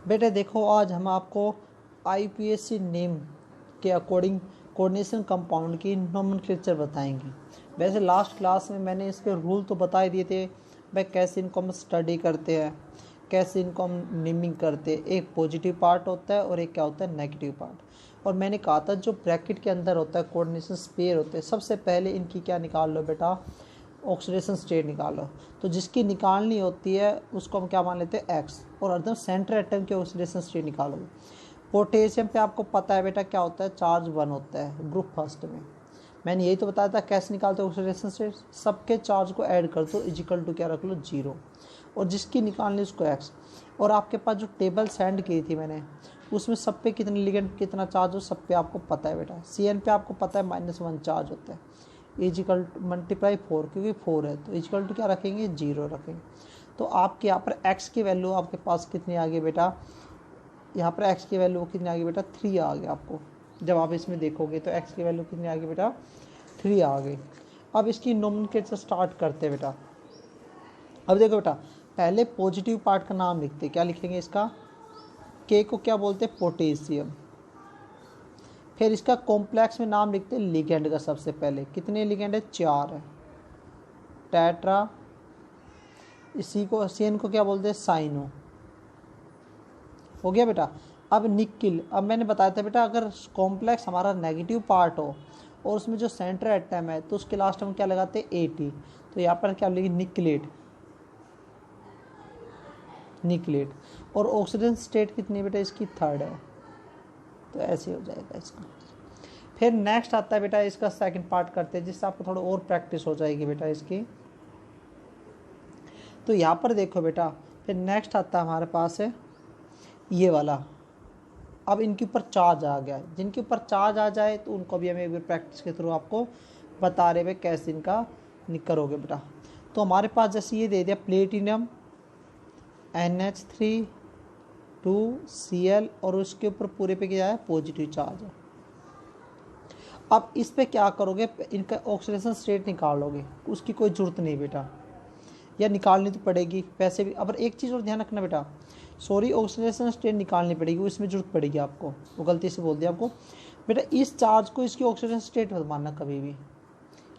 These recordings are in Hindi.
बेटे देखो, आज हम आपको IUPAC नेम के अकॉर्डिंग कोऑर्डिनेशन कंपाउंड की नोमेनक्लेचर बताएंगे। वैसे लास्ट क्लास में मैंने इसके रूल तो बता ही दिए थे भाई, कैसे इनको हम स्टडी करते हैं, कैसे इनको हम नेमिंग करते हैं। एक पॉजिटिव पार्ट होता है और एक क्या होता है, नेगेटिव पार्ट। और मैंने कहा था जो ब्रैकेट के अंदर होता है कोऑर्डिनेशन पेयर होते हैं, सबसे पहले इनकी क्या निकाल लो बेटा, ऑक्सीडेशन स्टेट निकालो। तो जिसकी निकालनी होती है उसको हम क्या मान लेते हैं, एक्स। और एकदम सेंटर एटम की ऑक्सीडेशन स्टेट निकालोगे। पोटेशियम पे आपको पता है बेटा क्या होता है, चार्ज 1 होता है ग्रुप फर्स्ट में। मैंने यही तो बताया था कैसे निकालते हो ऑक्सीडेशन स्टेट, सबके चार्ज को ऐड कर दो, इजिकल टू क्या रख लो, 0। और जिसकी निकालनी उसको एक्स। और आपके पास जो टेबल सेंड की थी मैंने, उसमें सब पे कितने लिगेंड कितना चार्ज हो, सब पे आपको पता है बेटा। CN पे आपको पता है -1 चार्ज होता है, इजिकल मल्टीप्लाई 4, क्योंकि 4 है तो इजिकल टू क्या रखेंगे, 0 रखेंगे। तो आपके यहाँ पर x की वैल्यू आपके पास कितनी आ गई बेटा, यहाँ पर x की वैल्यू कितनी आ गई बेटा, 3 आ गई आपको। जब आप इसमें देखोगे तो x की वैल्यू कितनी आ गई बेटा, 3 आ गई। अब इसकी नोमेनक्लेचर स्टार्ट करते हैं बेटा। अब देखो बेटा, पहले पॉजिटिव पार्ट का नाम लिखते, क्या लिखेंगे इसका, K को क्या बोलते हैं, पोटेशियम। फिर इसका कॉम्प्लेक्स में नाम लिखते हैं लिगेंड का। सबसे पहले कितने लिगेंड है, 4 है, टेट्रा। इसी को CN को क्या बोलते हैं, साइनो। हो गया बेटा। अब निकिल, अब मैंने बताया था बेटा, अगर कॉम्प्लेक्स हमारा नेगेटिव पार्ट हो और उसमें जो सेंटर एटम है तो उसके लास्ट हम क्या लगाते हैं, AT। तो यहाँ पर क्या लिखेंगे, निकलेट, निकलेट। और ऑक्सीजन स्टेट कितनी बेटा इसकी, 3rd है। तो ऐसे हो जाएगा इसका। फिर नेक्स्ट आता है बेटा, इसका सेकंड पार्ट करते हैं जिससे आपको थोड़ा और प्रैक्टिस हो जाएगी बेटा इसकी। तो यहाँ पर देखो बेटा, फिर नेक्स्ट आता है हमारे पास है ये वाला। अब इनके ऊपर चार्ज आ गया, जिनके ऊपर चार्ज आ जाए तो उनको भी हमें एक बार प्रैक्टिस के थ्रू आपको बता रहे हुए कैसे इनका करोगे बेटा। तो हमारे पास जैसे ये दे दिया प्लेटिनम NH3 2Cl और उसके ऊपर पूरे पे क्या है, पॉजिटिव चार्ज है। अब इस पे क्या करोगे, इनका ऑक्सीडेशन स्टेट निकालोगे, उसकी कोई ज़रूरत नहीं बेटा, या निकालनी तो पड़ेगी वैसे भी। अब एक चीज़ और ध्यान रखना बेटा, सॉरी ऑक्सीडेशन स्टेट निकालनी पड़ेगी, उसमें जरूरत पड़ेगी आपको, वो गलती से बोल दिया आपको बेटा। इस चार्ज को इसकी ऑक्सीडेशन स्टेट मत मानना कभी भी,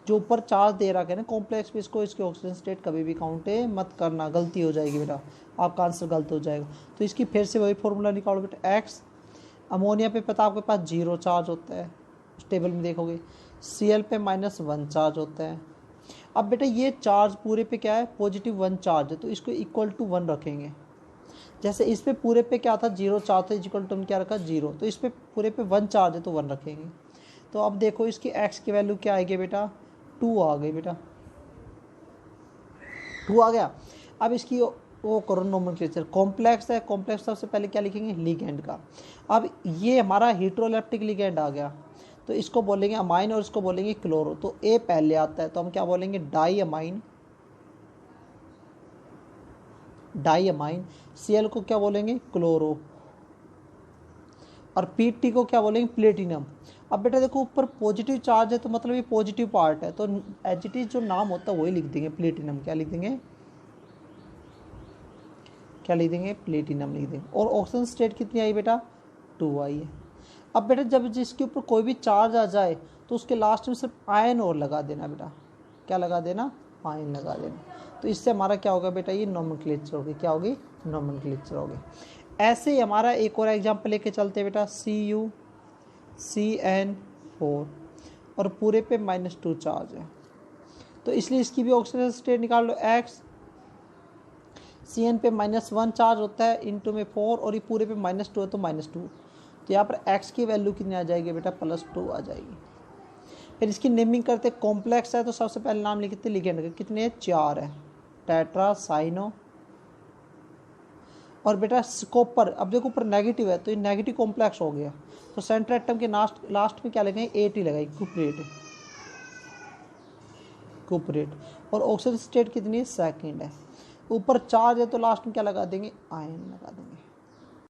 जो ऊपर चार्ज दे रखा है ना कॉम्प्लेक्स पे, इसको इसकी ऑक्सीजन स्टेट कभी भी काउंट मत करना, गलती हो जाएगी बेटा, आपका आंसर गलत हो जाएगा। तो इसकी फिर से वही फॉर्मूला निकालो बेटा, एक्स। अमोनिया पे पता आपके पास 0 चार्ज होता है, उस टेबल में देखोगे। Cl पे -1 चार्ज होता है। अब बेटा ये चार्ज पूरे पे क्या है, +1 चार्ज है, तो इसको इक्वल टू 1 रखेंगे। जैसे इस पे पूरे पे क्या था, 0 चार्ज था, इक्वल टू क्या रखा, 0। तो इस पे पूरे पे 1 चार्ज है तो 1 रखेंगे। तो अब देखो इसकी x की वैल्यू क्या आएगी बेटा, 2 आ गई बेटा, 2 आ गया। अब इसकी वो करो नोमेनक्लेचर, कॉम्प्लेक्स है, कॉम्प्लेक्स सबसे पहले क्या लिखेंगे, लिगेंड का। अब ये हमारा हेटेरोलेप्टिक लिगेंड आ गया, तो इसको बोलेंगे अमाइन और इसको बोलेंगे क्लोरो। तो A पहले आता है तो हम क्या बोलेंगे, diamine, diamine. Cl को क्या बोलेंगे, क्लोरो। और Pt को क्या बोलेंगे, प्लेटिनम। अब बेटा देखो ऊपर पॉजिटिव चार्ज है तो मतलब ये पॉजिटिव पार्ट है, तो एज इट इज जो नाम होता है वही लिख देंगे, प्लेटिनम। क्या लिख देंगे, क्या लिख देंगे, प्लेटिनम लिख देंगे। और ऑक्सीजन स्टेट कितनी आई बेटा, 2 आई है। अब बेटा जब जिसके ऊपर कोई भी चार्ज आ जाए तो उसके लास्ट में सिर्फ आयन और लगा देना बेटा, क्या लगा देना, आयन लगा देना। तो इससे हमारा क्या होगा बेटा, ये नोमेनक्लेचर होगी, क्या होगी, नोमेनक्लेचर होगी। ऐसे ही हमारा एक और एग्जाम्पल लेके चलते बेटा, CuCN4 और पूरे पे -2 चार्ज है, तो इसलिए इसकी भी ऑक्सीजन स्टेट निकाल लो, X। CN पे -1 चार्ज होता है, इनटू में 4, और ये पूरे पे -2 है तो -2। तो यहाँ पर x की वैल्यू कितनी आ जाएगी बेटा, +2 आ जाएगी। फिर इसकी नेमिंग करते, कॉम्प्लेक्स है तो सबसे पहले नाम लिखते लिगेंड के, कितने 4 है, टेट्रा, साइनो। और बेटा कॉपर, अब देखो ऊपर नेगेटिव है तो ये नेगेटिव कॉम्प्लेक्स हो गया, तो सेंटर एटम के लास्ट में क्या लगाएंगे, AT लगाएंगे, कुपरेट, कुपरेट। और ऑक्सीजन स्टेट कितनी है, 2nd है। ऊपर चार्ज है तो लास्ट में क्या लगा देंगे, आयन लगा देंगे।